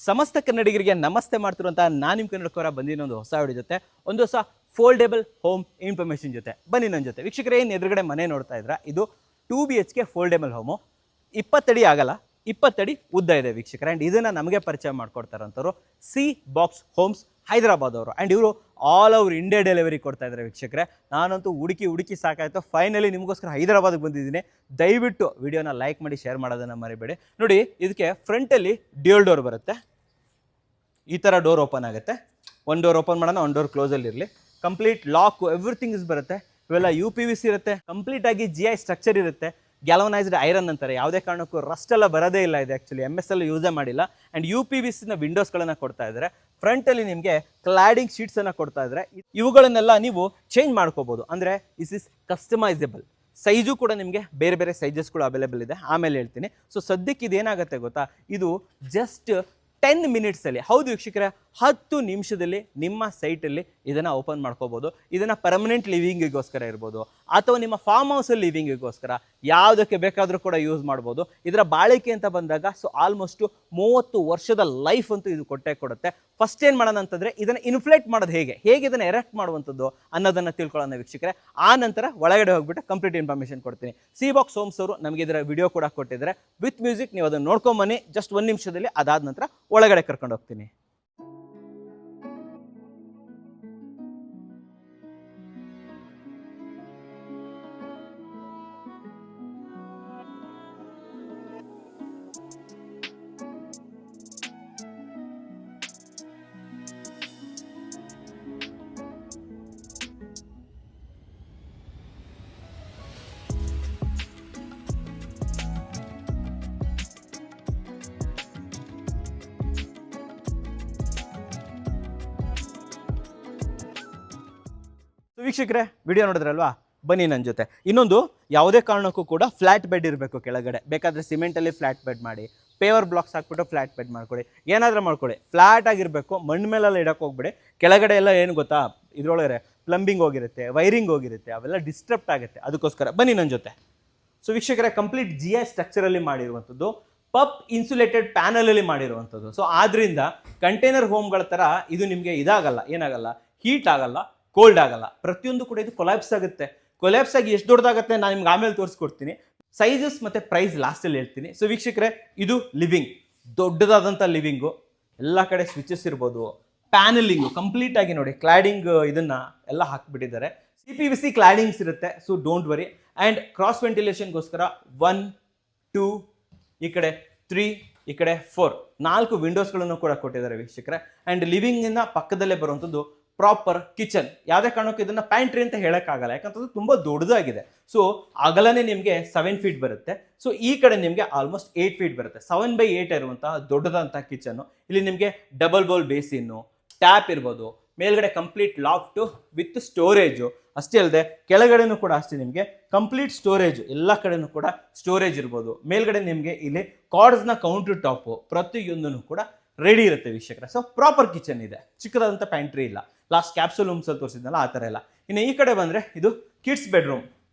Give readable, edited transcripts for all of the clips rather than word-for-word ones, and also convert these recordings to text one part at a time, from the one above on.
ಸಮಸ್ತ ಕನ್ನಡಿಗರಿಗೆ ನಮಸ್ತೆ ಮಾಡ್ತಿರುವಂಥ ನಾನು ನಿಮ್ಮ ಕನ್ನಡಕರ ಬಂದಿನ ಒಂದು ಹೊಸ ವಿಡಿಯೋ ಜೊತೆ ಒಂದು ಹೊಸ ಫೋಲ್ಡೇಬಲ್ ಹೋಮ್ ಇನ್ಫಾರ್ಮೇಷನ್ ಜೊತೆ ಬನ್ನಿ ನನ್ನ ಜೊತೆ. ವೀಕ್ಷಕರೇ, ಏನು ಎದುರುಗಡೆ ಮನೆ ನೋಡ್ತಾ ಇದ್ರ ಇದು 2 BHK ಫೋಲ್ಡೇಬಲ್ ಹೋಮು. 20 ಅಡಿ ಆಗಲ್ಲ, 20 ಅಡಿ ಉದ್ದ ಇದೆ ವೀಕ್ಷಕರೇ. ಆ್ಯಂಡ್ ಇದನ್ನು ನಮಗೆ ಪರಿಚಯ ಮಾಡ್ಕೊಡ್ತಾರಂಥವ್ರು ಸಿ ಬಾಕ್ಸ್ ಹೋಮ್ಸ್ ಹೈದರಾಬಾದ್ ಅವರು. ಆ್ಯಂಡ್ ಇವರು ಆಲ್ ಓವರ್ ಇಂಡಿಯಾ ಡೆಲಿವರಿ ಕೊಡ್ತಾ ಇದ್ದಾರೆ ವೀಕ್ಷಕರೇ. ನಾನಂತೂ ಹುಡುಕಿ ಸಾಕಾಯ್ತು, ಫೈನಲಿ ನಿಮಗೋಸ್ಕರ ಹೈದರಾಬಾದ್ಗೆ ಬಂದಿದ್ದೀನಿ. ದಯವಿಟ್ಟು ವಿಡಿಯೋನ ಲೈಕ್ ಮಾಡಿ, ಶೇರ್ ಮಾಡೋದನ್ನು ಮರಿಬೇಡಿ. ನೋಡಿ, ಇದಕ್ಕೆ ಫ್ರಂಟಲ್ಲಿ ಡ್ಯೂಯಲ್ ಡೋರ್ ಬರುತ್ತೆ. ಈ ಥರ ಡೋರ್ ಓಪನ್ ಆಗುತ್ತೆ. ಒಂದು ಡೋರ್ ಓಪನ್ ಮಾಡೋಣ, ಒಂದು ಡೋರ್ ಕ್ಲೋಸಲ್ಲಿ ಇರಲಿ. ಕಂಪ್ಲೀಟ್ ಲಾಕ್ ಎವ್ರಿಥಿಂಗ್ ಇಸ್ ಬರುತ್ತೆ. ಇವೆಲ್ಲ UPVC ಇರುತ್ತೆ. ಕಂಪ್ಲೀಟ್ ಆಗಿ GI ಸ್ಟ್ರಕ್ಚರ್ ಇರುತ್ತೆ. ಗ್ಯಾಲವನೈಸ್ಡ್ ಐರನ್ ಅಂತಾರೆ. ಯಾವುದೇ ಕಾರಣಕ್ಕೂ ರಸ್ಟ್ ಎಲ್ಲ ಬರೋದೇ ಇಲ್ಲ. ಇದೆ ಆ್ಯಕ್ಚುಲಿ MSL ಯೂಸೇ ಮಾಡಿಲ್ಲ. ಆ್ಯಂಡ್ UPVCನ ವಿಂಡೋಸ್ಗಳನ್ನು ಕೊಡ್ತಾ ಇದ್ದಾರೆ. ಫ್ರಂಟಲ್ಲಿ ನಿಮಗೆ ಕ್ಲಾಡಿಂಗ್ ಶೀಟ್ಸನ್ನು ಕೊಡ್ತಾ ಇದ್ದಾರೆ. ಇವುಗಳನ್ನೆಲ್ಲ ನೀವು ಚೇಂಜ್ ಮಾಡ್ಕೋಬೋದು. ಅಂದರೆ ಇಸ್ ಇಸ್ ಕಸ್ಟಮೈಸೇಬಲ್. ಸೈಜು ಕೂಡ ನಿಮಗೆ ಬೇರೆ ಬೇರೆ ಸೈಜಸ್ಗಳು ಅವೈಲೇಬಲ್ ಇದೆ, ಆಮೇಲೆ ಹೇಳ್ತೀನಿ. ಸೊ ಸದ್ಯಕ್ಕೆ ಇದೇನಾಗುತ್ತೆ ಗೊತ್ತಾ, ಇದು ಜಸ್ಟ್ 10 ಮಿನಿಟ್ಸಲ್ಲಿ, ಹೌದು ವೀಕ್ಷಕರೇ, 10 ನಿಮಿಷದಲ್ಲಿ ನಿಮ್ಮ ಸೈಟಲ್ಲಿ ಇದನ್ನು ಓಪನ್ ಮಾಡ್ಕೋಬೋದು. ಇದನ್ನು ಪರ್ಮನೆಂಟ್ ಲಿವಿಂಗಿಗೋಸ್ಕರ ಇರ್ಬೋದು, ಅಥವಾ ನಿಮ್ಮ ಫಾರ್ಮ್ ಹೌಸಲ್ಲಿ ಲಿವಿಂಗಿಗೋಸ್ಕರ ಯಾವುದಕ್ಕೆ ಬೇಕಾದರೂ ಕೂಡ ಯೂಸ್ ಮಾಡ್ಬೋದು. ಇದರ ಬಾಳಿಕೆ ಅಂತ ಬಂದಾಗ ಸೊ ಆಲ್ಮೋಸ್ಟು 30 ವರ್ಷದ ಲೈಫ್ ಅಂತೂ ಇದು ಕೊಡುತ್ತೆ. ಫಸ್ಟ್ ಏನು ಮಾಡೋಣ ಅಂತಂದರೆ, ಇದನ್ನು ಇನ್ಫ್ಲೇಟ್ ಮಾಡೋದು ಹೇಗೆ ಇದನ್ನು ಎರೆಕ್ಟ್ ಮಾಡುವಂಥದ್ದು ಅನ್ನೋದನ್ನು ತಿಳ್ಕೊಳ್ಳೋಣ ವೀಕ್ಷಕರೇ. ಆ ನಂತರ ಒಳಗಡೆ ಹೋಗ್ಬಿಟ್ಟು ಕಂಪ್ಲೀಟ್ ಇನ್ಫಾರ್ಮೇಷನ್ ಕೊಡ್ತೀನಿ. ಸಿ ಬಾಕ್ಸ್ ಹೋಮ್ಸ್ ಅವರು ನಮಗೆ ಇದರ ವಿಡಿಯೋ ಕೂಡ ಕೊಟ್ಟಿದ್ದಾರೆ ವಿತ್ ಮ್ಯೂಸಿಕ್. ನೀವು ಅದನ್ನು ನೋಡ್ಕೊಂಬನ್ನಿ ಜಸ್ಟ್ 1 ನಿಮಿಷದಲ್ಲಿ. ಅದಾದ ನಂತರ ಒಳಗಡೆ ಕರ್ಕೊಂಡು ಹೋಗ್ತೀನಿ. ವೀಕ್ಷಕರೇ, ವಿಡಿಯೋ ನೋಡಿದ್ರಲ್ವಾ, ಬನ್ನಿ ನನ್ನ ಜೊತೆ. ಇನ್ನೊಂದು, ಯಾವುದೇ ಕಾರಣಕ್ಕೂ ಕೂಡ ಫ್ಲ್ಯಾಟ್ ಬೆಡ್ ಇರಬೇಕು ಕೆಳಗಡೆ. ಬೇಕಾದರೆ ಸಿಮೆಂಟಲ್ಲಿ ಫ್ಲ್ಯಾಟ್ ಬೆಡ್ ಮಾಡಿ, ಪೇವರ್ ಬ್ಲಾಕ್ಸ್ ಹಾಕ್ಬಿಟ್ಟು ಫ್ಲ್ಯಾಟ್ ಬೆಡ್ ಮಾಡ್ಕೊಳ್ಳಿ, ಏನಾದರೂ ಮಾಡ್ಕೊಳ್ಳಿ. ಫ್ಲ್ಯಾಟ್ ಆಗಿರಬೇಕು, ಮಣ್ಣು ಮೇಲೆಲ್ಲ ಇಡಕ್ಕೆ ಹೋಗ್ಬಿಡಿ. ಕೆಳಗಡೆ ಎಲ್ಲ ಏನು ಗೊತ್ತಾ, ಇದರೊಳಗೆ ಪ್ಲಂಬಿಂಗ್ ಹೋಗಿರುತ್ತೆ, ವೈರಿಂಗ್ ಹೋಗಿರುತ್ತೆ, ಅವೆಲ್ಲ ಡಿಸ್ಟರ್ಬ್ ಆಗುತ್ತೆ. ಅದಕ್ಕೋಸ್ಕರ ಬನ್ನಿ ನನ್ನ ಜೊತೆ. ಸೊ ವೀಕ್ಷಕರೇ, ಕಂಪ್ಲೀಟ್ GI ಸ್ಟ್ರಕ್ಚರಲ್ಲಿ ಮಾಡಿರುವಂಥದ್ದು, ಪಪ್ ಇನ್ಸುಲೇಟೆಡ್ ಪ್ಯಾನಲಲ್ಲಿ ಮಾಡಿರುವಂಥದ್ದು. ಸೊ ಆದ್ದರಿಂದ ಕಂಟೈನರ್ ಹೋಮ್ಗಳ ಥರ ಇದು ನಿಮಗೆ ಇದಾಗಲ್ಲ, ಏನಾಗಲ್ಲ, ಹೀಟ್ ಆಗಲ್ಲ, ಕೋಲ್ಡ್ ಆಗಲ್ಲ. ಪ್ರತಿಯೊಂದು ಕೂಡ ಇದು ಕೊಲ್ಯಾಪ್ಸ್ ಆಗುತ್ತೆ. ಕೊಲ್ಯಾಪ್ಸ್ ಆಗಿ ಎಷ್ಟು ದೊಡ್ಡದಾಗುತ್ತೆ ನಾನು ನಿಮ್ಗೆ ಆಮೇಲೆ ತೋರಿಸ್ಕೊಡ್ತೀನಿ. ಸೈಜಸ್ ಮತ್ತು ಪ್ರೈಸ್ ಲಾಸ್ಟಲ್ಲಿ ಹೇಳ್ತೀನಿ. ಸೊ ವೀಕ್ಷಕರೇ, ಇದು ಲಿವಿಂಗ್, ದೊಡ್ಡದಾದಂಥ ಲಿವಿಂಗು. ಎಲ್ಲ ಕಡೆ ಸ್ವಿಚಸ್ ಇರ್ಬೋದು, ಪ್ಯಾನಲಿಂಗು ಕಂಪ್ಲೀಟ್ ಆಗಿ ನೋಡಿ, ಕ್ಲಾಡಿಂಗ್ ಇದನ್ನು ಎಲ್ಲ ಹಾಕಿಬಿಟ್ಟಿದ್ದಾರೆ. CPVC ಕ್ಲಾಡಿಂಗ್ಸ್ ಇರುತ್ತೆ. So don't worry. And cross ವೆಂಟಿಲೇಷನ್ಗೋಸ್ಕರ 1, 2, ಈ ಕಡೆ 3, ಈ ಕಡೆ 4 ವಿಂಡೋಸ್ಗಳನ್ನು ಕೂಡ ಕೊಟ್ಟಿದ್ದಾರೆ ವೀಕ್ಷಕರೇ. ಆ್ಯಂಡ್ ಲಿವಿಂಗಿನ ಪಕ್ಕದಲ್ಲೇ ಬರುವಂಥದ್ದು ಪ್ರಾಪರ್ ಕಿಚನ್. ಯಾವುದೇ ಕಾರಣಕ್ಕೂ ಇದನ್ನು ಪ್ಯಾಂಟ್ರಿ ಅಂತ ಹೇಳೋಕ್ಕಾಗಲ್ಲ, ಯಾಕಂತಂದ್ರೆ ತುಂಬ ದೊಡ್ಡದಾಗಿದೆ. ಸೊ ಅಗಲನೇ ನಿಮಗೆ 7 ಫೀಟ್ ಬರುತ್ತೆ. ಸೊ ಈ ಕಡೆ ನಿಮಗೆ ಆಲ್ಮೋಸ್ಟ್ 8 ಫೀಟ್ ಬರುತ್ತೆ. 7/8 ಇರುವಂತಹ ದೊಡ್ಡದಂಥ ಕಿಚನ್ನು. ಇಲ್ಲಿ ನಿಮಗೆ ಡಬಲ್ ಬೌಲ್ ಬೇಸಿನ್ನು, ಟ್ಯಾಪ್ ಇರ್ಬೋದು, ಮೇಲ್ಗಡೆ ಕಂಪ್ಲೀಟ್ ಲಾಫ್ಟು ವಿತ್ ಸ್ಟೋರೇಜು. ಅಷ್ಟೇ ಅಲ್ಲದೆ ಕೆಳಗಡೆನೂ ಕೂಡ ಅಷ್ಟೇ, ನಿಮಗೆ ಕಂಪ್ಲೀಟ್ ಸ್ಟೋರೇಜ್, ಎಲ್ಲ ಕಡೆನೂ ಕೂಡ ಸ್ಟೋರೇಜ್ ಇರ್ಬೋದು. ಮೇಲ್ಗಡೆ ನಿಮಗೆ ಇಲ್ಲಿ ಕಾರ್ಡ್ಸ್ನ ಕೌಂಟರ್ ಟಾಪು ಪ್ರತಿಯೊಂದೂ ಕೂಡ ರೆಡಿ ಇರುತ್ತೆ ವೀಕ್ಷಕರೇ. ಸೊ ಪ್ರಾಪರ್ ಕಿಚನ್ ಇದೆ, ಚಿಕ್ಕದಾದಂಥ ಪ್ಯಾಂಟ್ರಿ ಇಲ್ಲ. ಲಾಸ್ಟ್ ಕ್ಯಾಪ್ಸೂಲ್ ರೂಮ್ಸಲ್ಲಿ ತೋರಿಸಿದ್ನಲ್ಲ ಆ ಥರ ಇಲ್ಲ. ಇನ್ನು ಈ ಕಡೆ ಬಂದರೆ ಇದು ಕಿಡ್ಸ್ ಬೆಡ್ರೂಮ್.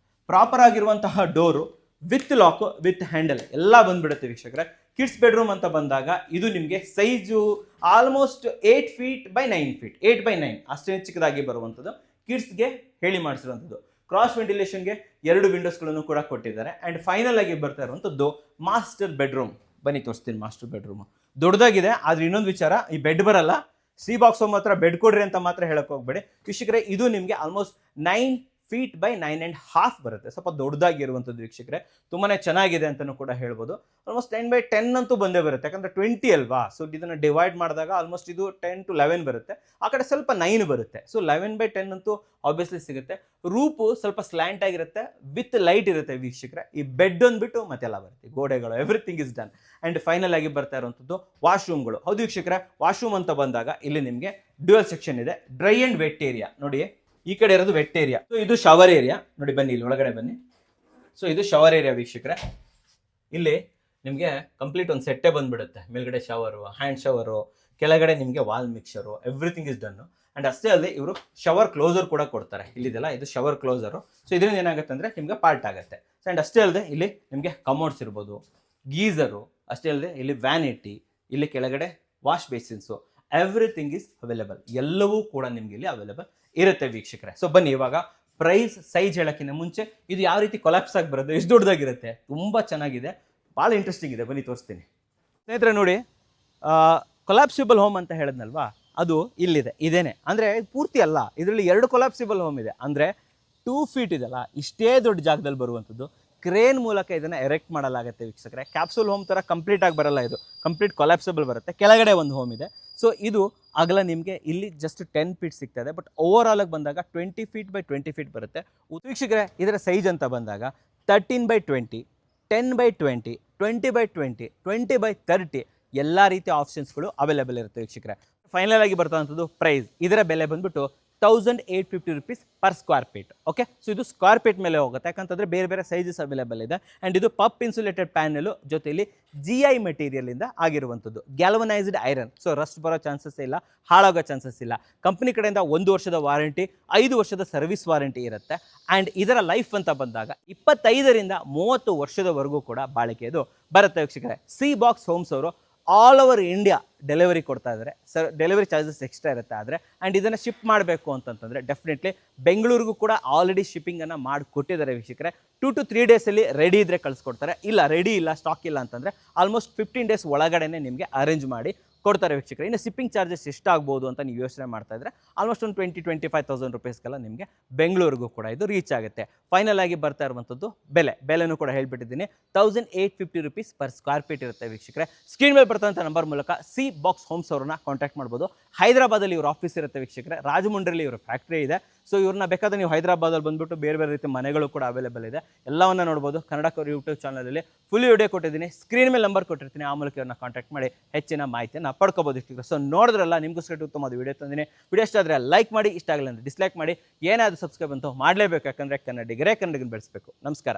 ಪ್ರಾಪರ್ ಆಗಿರುವಂತಹ ಡೋರು ವಿತ್ ಲಾಕು ವಿತ್ ಹ್ಯಾಂಡಲ್ ಎಲ್ಲ ಬಂದ್ಬಿಡುತ್ತೆ ವೀಕ್ಷಕರೇ. ಕಿಡ್ಸ್ ಬೆಡ್ರೂಮ್ ಅಂತ ಬಂದಾಗ ಇದು ನಿಮಗೆ size almost 8 feet by 9 feet, 8/9 ಅಷ್ಟೇ ಚಿಕ್ಕದಾಗಿ ಬರುವಂಥದ್ದು. ಕಿಡ್ಸ್ಗೆ ಹೇಳಿ ಮಾಡಿಸಿರುವಂಥದ್ದು. ಕ್ರಾಸ್ ವೆಂಟಿಲೇಷನ್ಗೆ 2 ವಿಂಡೋಸ್ಗಳನ್ನು ಕೂಡ ಕೊಟ್ಟಿದ್ದಾರೆ. ಆ್ಯಂಡ್ ಫೈನಲ್ ಆಗಿ ಬರ್ತಾ ಇರುವಂಥದ್ದು ಮಾಸ್ಟರ್ ಬೆಡ್ರೂಮ್. ಬನ್ನಿ ತೋರಿಸ್ತೀನಿ. ಮಾಸ್ಟರ್ ಬೆಡ್ರೂಮು ದೊಡ್ಡದಾಗಿದೆ. ಆದರೆ ಇನ್ನೊಂದು ವಿಚಾರ, ಈ ಬೆಡ್ ಬರಲ್ಲ. ಸಿ ಬಾಕ್ಸ್ ಹೋಮ್ ಹತ್ರ ಬೆಡ್ ಕೊಡ್ರಿ ಅಂತ ಮಾತ್ರ ಹೇಳಕ್ಕೆ ಹೋಗ್ಬೇಡಿ ವೀಕ್ಷಕರೇ. ಇದು ನಿಮಗೆ ಆಲ್ಮೋಸ್ಟ್ 9 ಫೀಟ್ ಬೈ 9.5 ಬರುತ್ತೆ. ಸ್ವಲ್ಪ ದೊಡ್ಡದಾಗಿರುವಂಥದ್ದು ವೀಕ್ಷಕರೇ. ತುಂಬಾ ಚೆನ್ನಾಗಿದೆ ಅಂತಲೂ ಕೂಡ ಹೇಳ್ಬೋದು. ಆಲ್ಮೋಸ್ಟ್ 10/10 ಅಂತೂ ಬಂದೇ ಬರುತ್ತೆ, ಯಾಕಂದರೆ 20 ಅಲ್ವಾ. ಸೊ ಇದನ್ನು ಡಿವೈಡ್ ಮಾಡಿದಾಗ ಆಲ್ಮೋಸ್ಟ್ ಇದು 10 to 11 ಬರುತ್ತೆ. ಆ ಕಡೆ ಸ್ವಲ್ಪ 9 ಬರುತ್ತೆ. ಸೊ 11/10 ಅಂತೂ ಆಬ್ವಿಯಸ್ಲಿ ಸಿಗುತ್ತೆ. ರೂಪು ಸ್ವಲ್ಪ ಸ್ಲ್ಯಾಂಟ್ ಆಗಿರುತ್ತೆ, ವಿತ್ ಲೈಟ್ ಇರುತ್ತೆ ವೀಕ್ಷಕರೇ. ಈ ಬೆಡ್ ಅಂದ್ಬಿಟ್ಟು ಮತ್ತೆಲ್ಲ ಬರುತ್ತೆ, ಗೋಡೆಗಳು, everything is done. And final ಆಗಿ ಬರ್ತಾ ಇರುವಂಥದ್ದು ವಾಶ್ರೂಮ್ಗಳು. ಹೌದು ವೀಕ್ಷಕರೇ, ವಾಶ್ರೂಮ್ ಅಂತ ಬಂದಾಗ ಇಲ್ಲಿ ನಿಮಗೆ ಡ್ಯುಯಲ್ ಸೆಕ್ಷನ್ ಇದೆ. ಡ್ರೈ ಆ್ಯಂಡ್ ವೆಟ್ ಏರಿಯಾ ನೋಡಿ, ಈ ಕಡೆ ಇರೋದು ವೆಟ್ ಏರಿಯಾ. ಸೊ ಇದು ಶವರ್ ಏರಿಯಾ ನೋಡಿ. ಬನ್ನಿ ಇಲ್ಲಿ ಒಳಗಡೆ ಬನ್ನಿ. ಸೊ ಇದು ಶವರ್ ಏರಿಯಾ ವೀಕ್ಷಕರೇ. ಇಲ್ಲಿ ನಿಮಗೆ ಕಂಪ್ಲೀಟ್ ಒಂದು ಸೆಟ್ಟೇ ಬಂದ್ಬಿಡುತ್ತೆ. ಮೇಲ್ಗಡೆ ಶವರು, ಹ್ಯಾಂಡ್ ಶವರು, ಕೆಳಗಡೆ ನಿಮಗೆ wall mixer, everything is done. And ಅಷ್ಟೇ ಅಲ್ಲದೆ ಇವರು ಶವರ್ ಕ್ಲೋಸರ್ ಕೂಡ ಕೊಡ್ತಾರೆ. ಇಲ್ಲಿದೆಲ್ಲ ಇದು ಶವರ್ ಕ್ಲೋಸರು. ಸೊ ಇದರಿಂದ ಏನಾಗುತ್ತೆ ಅಂದರೆ ನಿಮಗೆ ಪಾರ್ಟ್ ಆಗುತ್ತೆ. ಆ್ಯಂಡ್ ಅಷ್ಟೇ ಅಲ್ಲದೆ ಇಲ್ಲಿ ನಿಮಗೆ ಕಮೋಡ್ಸ್ ಇರ್ಬೋದು, ಗೀಸರು, ಅಷ್ಟೇ ಅಲ್ಲದೆ ಇಲ್ಲಿ ವ್ಯಾನಿಟಿ, ಇಲ್ಲಿ ಕೆಳಗಡೆ ವಾಶ್ ಬೇಸಿನ್ಸು, ಎವ್ರಿಥಿಂಗ್ ಈಸ್ ಅವೈಲೇಬಲ್. ಎಲ್ಲವೂ ಕೂಡ ನಿಮ್ಗೆ ಇಲ್ಲಿ ಅವೈಲೇಬಲ್ ಇರುತ್ತೆ ವೀಕ್ಷಕರೇ. ಸೊ ಬನ್ನಿ ಇವಾಗ ಪ್ರೈಸ್ ಸೈಜ್ ಹೇಳೋಕ್ಕಿಂತ ಮುಂಚೆ ಇದು ಯಾವ ರೀತಿ ಕೊಲಾಪ್ಸ್ ಆಗಿ ಬರುತ್ತೆ, ಎಷ್ಟು ದೊಡ್ಡದಾಗಿರುತ್ತೆ, ತುಂಬ ಚೆನ್ನಾಗಿದೆ, ಭಾಳ ಇಂಟ್ರೆಸ್ಟಿಂಗ್ ಇದೆ, ಬನ್ನಿ ತೋರಿಸ್ತೀನಿ. ಸ್ನೇಹಿತರೆ ನೋಡಿ, ಕೊಲಾಪ್ಸಿಬಲ್ ಹೋಮ್ ಅಂತ ಹೇಳಿದ್ನಲ್ವಾ, ಅದು ಇಲ್ಲಿದೆ, ಇದೇನೆ. ಅಂದರೆ ಪೂರ್ತಿ ಅಲ್ಲ, ಇದರಲ್ಲಿ 2 ಕೊಲಾಪ್ಸಿಬಲ್ ಹೋಮ್ ಇದೆ. ಅಂದರೆ 2 ಫೀಟ್ ಇದೆಲ್ಲ, ಇಷ್ಟೇ ದೊಡ್ಡ ಜಾಗದಲ್ಲಿ ಬರುವಂಥದ್ದು. ಕ್ರೇನ್ ಮೂಲಕ ಇದನ್ನು ಎರೆಕ್ಟ್ ಮಾಡಲಾಗುತ್ತೆ ವೀಕ್ಷಕರೇ. ಕ್ಯಾಪ್ಸೂಲ್ ಹೋಮ್ ಥರ ಕಂಪ್ಲೀಟ್ ಆಗಿ ಬರಲ್ಲ, ಇದು ಕಂಪ್ಲೀಟ್ ಕೊಲಾಪ್ಸಿಬಲ್ ಬರುತ್ತೆ. ಕೆಳಗಡೆ ಒಂದು ಹೋಮ್ ಇದೆ. ಸೊ ಇದು ಅಗಲ ನಿಮಗೆ ಇಲ್ಲಿ ಜಸ್ಟ್ 10 ಫೀಟ್ ಸಿಗ್ತದೆ, ಬಟ್ ಓವರ್ ಆಲ್ ಆಗಿ ಬಂದಾಗ 20 ಫೀಟ್ ಬೈ 20 ಫೀಟ್ ಬರುತ್ತೆ ವೀಕ್ಷಕರೇ. ಇದರ ಸೈಜ್ ಅಂತ ಬಂದಾಗ 13x20, 10x20, 20x20, 20x30 ಎಲ್ಲ ರೀತಿಯ ಆಪ್ಷನ್ಸ್ಗಳು ಅವೈಲೇಬಲ್ ಇರುತ್ತೆ ವೀಕ್ಷಕರೇ. ಫೈನಲ್ ಆಗಿ ಬರ್ತಕ್ಕಂಥದ್ದು ಪ್ರೈಸ್, ಇದರ ಬೆಲೆ ಬಂದ್ಬಿಟ್ಟು 1850 rupees per square feet. Okay, so ಇದು ಸ್ಕ್ವೇರ್ ಫೀಟ್ ಮೇಲೆ ಹೋಗುತ್ತೆ, ಯಾಕಂತಂದರೆ ಬೇರೆ ಬೇರೆ ಸೈಜಸ್ ಅವೈಲೇಬಲ್ ಇದೆ. ಆ್ಯಂಡ್ ಇದು ಪಪ್ ಇನ್ಸುಲೇಟೆಡ್ ಪ್ಯಾನಲು ಜೊತೆಯಲ್ಲಿ GI ಮೆಟೀರಿಯಲಿಂದ ಆಗಿರುವಂಥದ್ದು, ಗ್ಯಾಲ್ವನೈಸ್ಡ್ ಐರನ್. ಸೊ ರಸ್ಟ್ ಬರೋ ಚಾನ್ಸಸ್ ಇಲ್ಲ, ಹಾಳಾಗೋ ಚಾನ್ಸಸ್ ಇಲ್ಲ. ಕಂಪ್ನಿ ಕಡೆಯಿಂದ 1 ವರ್ಷದ ವಾರಂಟಿ, 5 ವರ್ಷದ ಸರ್ವಿಸ್ ವಾರಂಟಿ ಇರುತ್ತೆ. ಆ್ಯಂಡ್ ಇದರ ಲೈಫ್ ಅಂತ ಬಂದಾಗ 25ರಿಂದ 30 ವರ್ಷದವರೆಗೂ ಕೂಡ ಬಾಳಿಕೆ ಇದು ಬರುತ್ತೆ ವೀಕ್ಷಕರೇ. ಸಿ ಬಾಕ್ಸ್ ಹೋಮ್ಸ್ ಅವರು ಆಲ್ ಓವರ್ ಇಂಡಿಯಾ ಡೆಲಿವರಿ ಕೊಡ್ತಾ ಇದ್ದಾರೆ. ಸರ್ ಡೆಲಿವರಿ ಚಾರ್ಜಸ್ ಎಕ್ಸ್ಟ್ರಾ ಇರುತ್ತೆ. ಆದರೆ ಆ್ಯಂಡ್ ಇದನ್ನು ಶಿಪ್ ಮಾಡಬೇಕು ಅಂತಂತಂದರೆ ಡೆಫಿನೆಟ್ಲಿ ಬೆಂಗಳೂರಿಗೂ ಕೂಡ ಆಲ್ರೆಡಿ ಶಿಪ್ಪಿಂಗನ್ನು ಮಾಡಿ ಕೊಟ್ಟಿದ್ದಾರೆ ವೀಕ್ಷಕರೇ. 2 to 3 ಡೇಸಲ್ಲಿ ರೆಡಿ ಇದ್ದರೆ ಕಳಿಸ್ಕೊಡ್ತಾರೆ. ಇಲ್ಲ ರೆಡಿ ಇಲ್ಲ, ಸ್ಟಾಕ್ ಇಲ್ಲ ಅಂತಂದರೆ ಆಲ್ಮೋಸ್ಟ್ 15 ಡೇಸ್ ಒಳಗಡೆ ನಿಮಗೆ ಅರೇಂಜ್ ಮಾಡಿ ಕೊಡ್ತಾರೆ ವೀಕ್ಷಕರೇ. ಇನ್ನು ಶಿಪ್ಪಿಂಗ್ ಚಾರ್ಜಸ್ ಎಷ್ಟಾಗ್ಬೋದು ಅಂತ ನೀವು ಯೋಚನೆ ಮಾಡ್ತಾ ಇದ್ರೆ ಆಲ್ಮೋಸ್ಟ್ ಒಂದು 20-25,000 ರೂಪೀಸ್ಗೆಲ್ಲ ನಿಮಗೆ ಬೆಂಗಳೂರಿಗೂ ಕೂಡ ಇದು ರೀಚ್ ಆಗುತ್ತೆ. ಫೈನಲ್ ಆಗಿ ಬರ್ತಾ ಇರುವಂಥದ್ದು ಬೆಲೆನೂ ಕೂಡ ಹೇಳ್ಬಿಟ್ಟಿದ್ದೀನಿ, 1850 rupees ಪರ್ ಸ್ಕ್ವೇರ್ ಫೀಟ್ ಇರುತ್ತೆ ವೀಕ್ಷಕರೇ. ಸ್ಕ್ರೀನ್ ಮೇಲೆ ಬರ್ತಂಥ ನಂಬರ್ ಮೂಲಕ ಸಿ ಬಾಕ್ಸ್ ಹೋಮ್ಸ್ ಅವ್ರನ್ನ ಕಾಂಟ್ಯಾಕ್ಟ್ ಮಾಡ್ಬೋದು. ಹೈದರಾಬಾದಲ್ಲಿ ಇವ್ರ ಆಫೀಸ್ ಇರುತ್ತೆ ವೀಕ್ಷಕರೇ, ರಾಜಮುಂಡ್ರಿಲಿ ಇವ್ರ ಫ್ಯಾಕ್ಟ್ರಿ ಇದೆ. ಸೊ ಇವ್ರನ್ನ ಬೇಕಾದ್ರೆ ನೀವು ಹೈದರಾಬಾದಲ್ಲಿ ಬಂದುಬಿಟ್ಟು ಬೇರೆ ಬೇರೆ ರೀತಿ ಮನೆಗಳು ಕೂಡ ಅವೈಲೇಬಲ್ ಇದೆ, ಎಲ್ಲವನ್ನ ನೋಡ್ಬೋದು. ಕನ್ನಡ ಯೂಟ್ಯೂಬ್ ಚಾನಲಲ್ಲಿ ಫುಲ್ ವಿಡಿಯೋ ಕೊಟ್ಟಿದ್ದೀನಿ, ಸ್ಕ್ರೀನ್ ಮೇಲೆ ನಂಬರ್ ಕೊಟ್ಟಿರ್ತೀನಿ, ಆ ಮೂಲಕ ಇವ್ರನ್ನ ಕಾಂಟ್ಯಾಕ್ಟ್ ಮಾಡಿ ಹೆಚ್ಚಿನ ಮಾಹಿತಿಯನ್ನು ಪಡ್ಕೋಬೋದು ವೀಕ್ಷಕರೇ. ಸೊ ನೋಡಿದ್ರಲ್ಲ, ನಿಮಗೋಸ್ಕರ ಉತ್ತಮವಾದ ವಿಡಿಯೋ ತಂದಿನಿ. ವಿಡಿಯೋ ಇಷ್ಟ ಆದರೆ ಲೈಕ್ ಮಾಡಿ, ಇಷ್ಟ ಆಗಲ್ಲ ಅಂದರೆ ಡಿಸ್ಲೈಕ್ ಮಾಡಿ, ಏನಾದರೂ ಸಬ್ಸ್ಕ್ರೈಬ್ ಅಂತೂ ಮಾಡಲೇಬೇಕು, ಯಾಕಂದರೆ ಕನ್ನಡಿಗರೇ ಕನ್ನಡಿಗನ ಬೆಳೆಸಬೇಕು. ನಮಸ್ಕಾರ.